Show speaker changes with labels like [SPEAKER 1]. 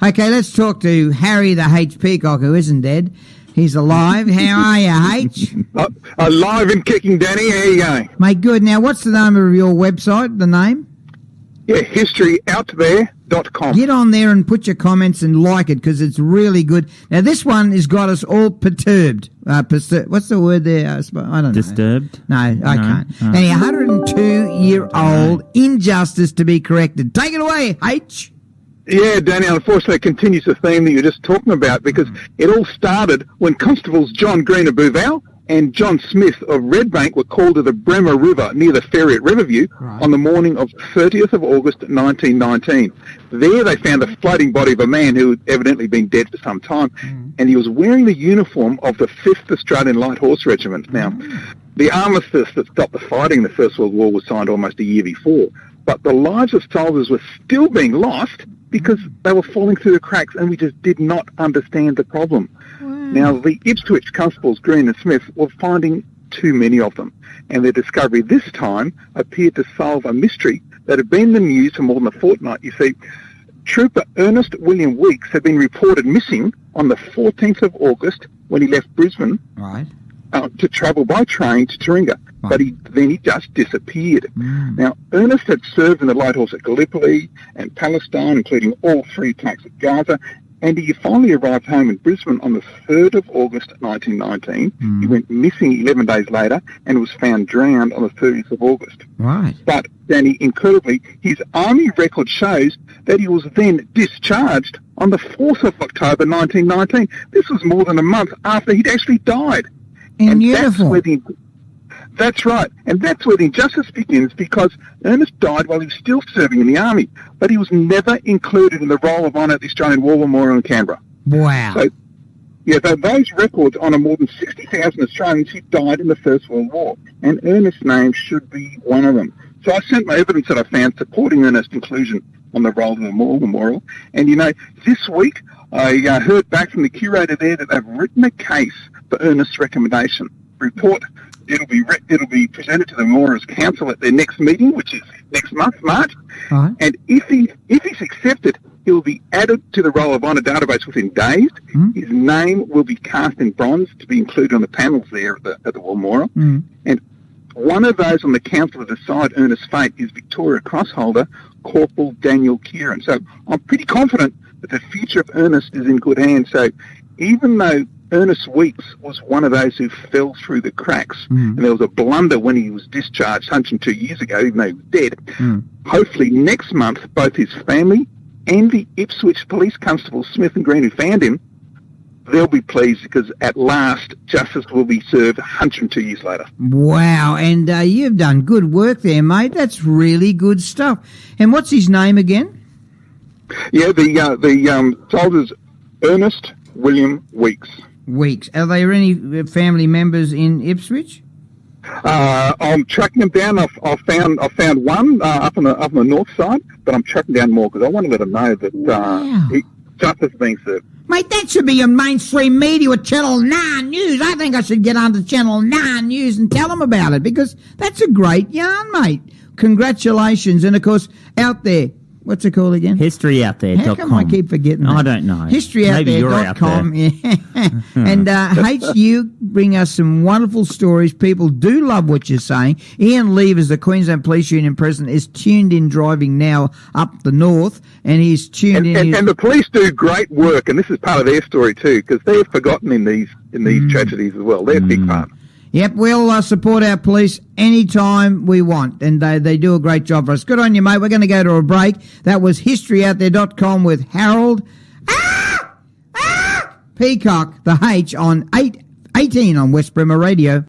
[SPEAKER 1] Okay, let's talk to Harry the H. Peacock, who isn't dead. He's alive. How are you, H?
[SPEAKER 2] Alive and kicking, Danny. How you going?
[SPEAKER 1] Mate, good. Now, what's the name of your website, the name?
[SPEAKER 2] Yeah, historyoutThere.com.
[SPEAKER 1] Get on there and put your comments and like it, because it's really good. Now, this one has got us all perturbed. What's the word there? I don't know.
[SPEAKER 3] Disturbed?
[SPEAKER 1] No, I can't. Now, 102-year-old injustice to be corrected. Take it away, H.
[SPEAKER 2] Yeah, Danny, unfortunately, it continues the theme that you were just talking about, because it all started when Constables John Green of Bouval and John Smith of Redbank were called to the Bremer River near the ferry at Riverview on the morning of 30th of August 1919. There they found the floating body of a man who had evidently been dead for some time, and he was wearing the uniform of the 5th Australian Light Horse Regiment. Now, the armistice that stopped the fighting in the First World War was signed almost a year before, but the lives of soldiers were still being lost because they were falling through the cracks, and we just did not understand the problem. Now, the Ipswich constables, Green and Smith, were finding too many of them, and their discovery this time appeared to solve a mystery that had been in the news for more than a fortnight. You see, Trooper Ernest William Weeks had been reported missing on the 14th of August when he left Brisbane to travel by train to Taringa, but he just disappeared. Now, Ernest had served in the Light Horse at Gallipoli and Palestine, including all 3 attacks at Gaza, and he finally arrived home in Brisbane on the 3rd of August 1919. He went missing 11 days later and was found drowned on the 30th of August. But, Danny, incredibly, his army record shows that he was then discharged on the 4th of October 1919. This was more than a month after he'd actually died.
[SPEAKER 1] In uniform.
[SPEAKER 2] That's right. And that's where the injustice begins, because Ernest died while he was still serving in the army, but he was never included in the Roll of Honour at the Australian War Memorial in Canberra.
[SPEAKER 1] Wow.
[SPEAKER 2] So, yeah, those records honour more than 60,000 Australians who died in the First World War, and Ernest's name should be one of them. So I sent my evidence that I found supporting Ernest's inclusion on the Roll of the War Memorial, and, you know, this week I heard back from the curator there that they've written a case for Ernest's recommendation. Report. It'll be presented to the Memorials Council at their next meeting, which is next month, March. And if he's accepted, he'll be added to the Roll of Honour database within days. His name will be cast in bronze to be included on the panels there at the War Memorial. And one of those on the council to decide Ernest's fate is Victoria Cross holder Corporal Daniel Kieran. So I'm pretty confident that the future of Ernest is in good hands. So even though Ernest Weeks was one of those who fell through the cracks, and there was a blunder when he was discharged 102 years ago, even though he was dead. Hopefully next month, both his family and the Ipswich police constables, Smith and Green, who found him, they'll be pleased, because at last justice will be served 102 years later.
[SPEAKER 1] Wow, and you've done good work there, mate. That's really good stuff. And what's his name again?
[SPEAKER 2] Yeah, the soldier's Ernest William Weeks.
[SPEAKER 1] Weeks. Are there any family members in Ipswich?
[SPEAKER 2] I'm tracking them down. I found one up on the north side, but I'm tracking down more because I want to let them know that justice is being served.
[SPEAKER 1] Mate, that should be on mainstream media with Channel 9 News. I think I should get onto Channel 9 News and tell them about it, because that's a great yarn, mate. Congratulations. And, of course, out there, what's it called again?
[SPEAKER 3] HistoryOutThere.com.
[SPEAKER 1] How come I keep forgetting that?
[SPEAKER 3] I don't know.
[SPEAKER 1] HistoryOutThere.com. Yeah. And H, you bring us some wonderful stories. People do love what you're saying. Ian Levers, the Queensland Police Union president, is tuned in driving now up the north, and he's tuned in.
[SPEAKER 2] And the police do great work, and this is part of their story too, because they're forgotten in these tragedies as well. They're a big part.
[SPEAKER 1] Yep, we'll support our police anytime we want, and they do a great job for us. Good on you, mate. We're going to go to a break. That was HistoryOutThere.com with Harold Peacock, the H, on 818 on West Bremer Radio.